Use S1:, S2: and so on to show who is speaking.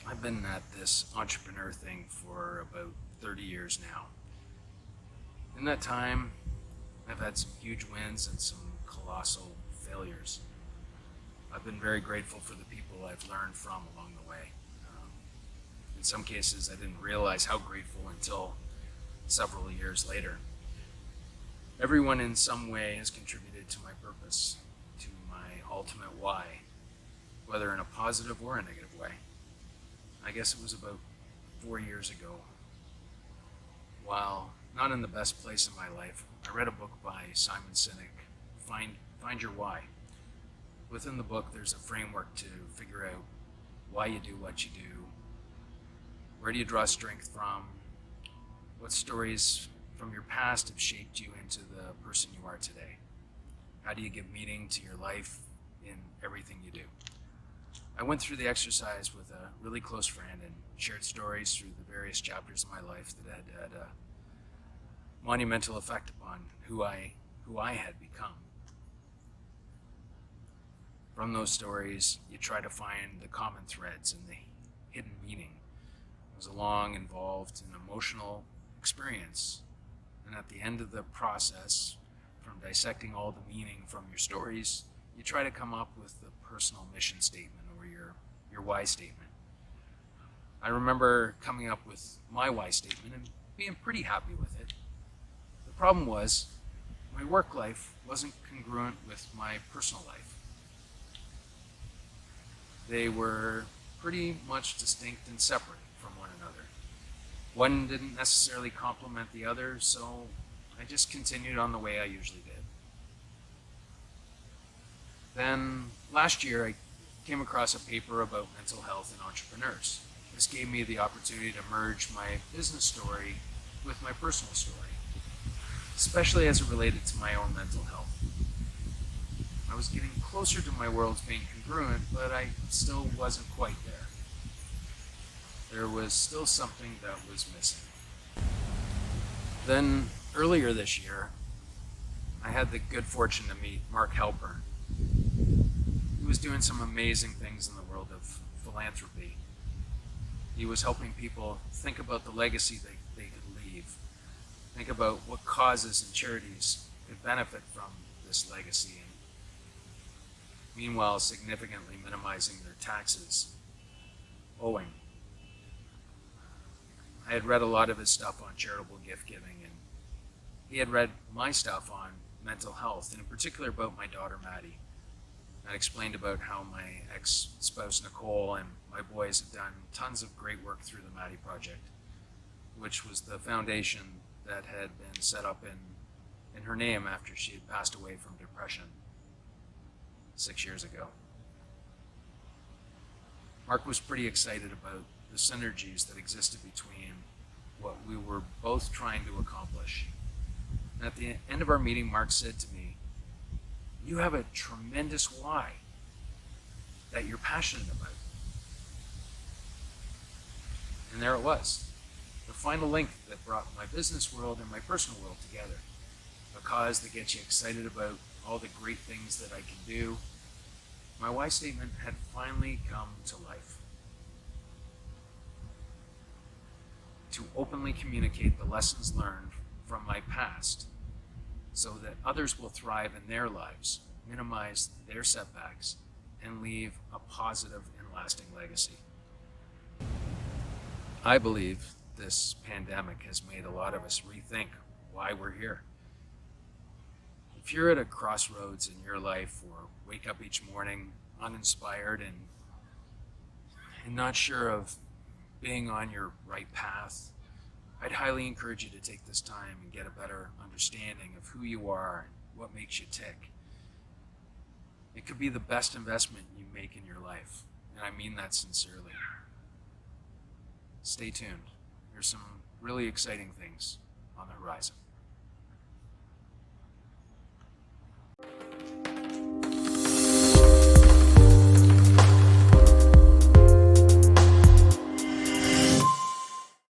S1: I've been at this entrepreneur thing for about 30 years now. In that time, I've had some huge wins and some colossal failures. I've been very grateful for the people I've learned from along the way. In some cases, I didn't realize how grateful until several years later. Everyone in some way has contributed to my purpose, to my ultimate why, whether in a positive or a negative way. I guess it was about 4 years ago. While not in the best place in my life, I read a book by Simon Sinek, Find Your Why. Within the book, there's a framework to figure out why you do what you do. Where do you draw strength from? What stories from your past have shaped you into the person you are today? How do you give meaning to your life in everything you do? I went through the exercise with a really close friend and shared stories through the various chapters of my life that had a monumental effect upon who I had become. From those stories, you try to find the common threads and the hidden meaning. It was a long, involved, and emotional experience. And at the end of the process, from dissecting all the meaning from your stories, you try to come up with the personal mission statement or your why statement. I remember coming up with my why statement and being pretty happy with it. The problem was, my work life wasn't congruent with my personal life. They were pretty much distinct and separate from one another. One didn't necessarily complement the other, so I just continued on the way I usually did. Then last year, I came across a paper about mental health and entrepreneurs. This gave me the opportunity to merge my business story with my personal story, especially as it related to my own mental health. I was getting closer to my worlds being congruent, but I still wasn't quite there. There was still something that was missing. Then, earlier this year, I had the good fortune to meet Mark Halpern. He was doing some amazing things in the world of philanthropy. He was helping people think about the legacy they could leave, think about what causes and charities could benefit from this legacy, and meanwhile significantly minimizing their taxes owing. I had read a lot of his stuff on charitable gift giving, and he had read my stuff on mental health, and in particular about my daughter Maddie. I explained about how my ex-spouse Nicole and my boys had done tons of great work through the Maddie Project, which was the foundation that had been set up in her name after she had passed away from depression 6 years ago. Mark was pretty excited about the synergies that existed between what we were both trying to accomplish. And at the end of our meeting, Mark said to me, "You have a tremendous why that you're passionate about." And there it was, the final link that brought my business world and my personal world together. A cause that gets you excited about all the great things that I can do. My why statement had finally come to life. To openly communicate the lessons learned from my past so that others will thrive in their lives, minimize their setbacks, and leave a positive and lasting legacy. I believe this pandemic has made a lot of us rethink why we're here. If you're at a crossroads in your life or wake up each morning uninspired and not sure of being on your right path, I'd highly encourage you to take this time and get a better understanding of who you are and what makes you tick. It could be the best investment you make in your life, and I mean that sincerely. Stay tuned. There's some really exciting things on the horizon.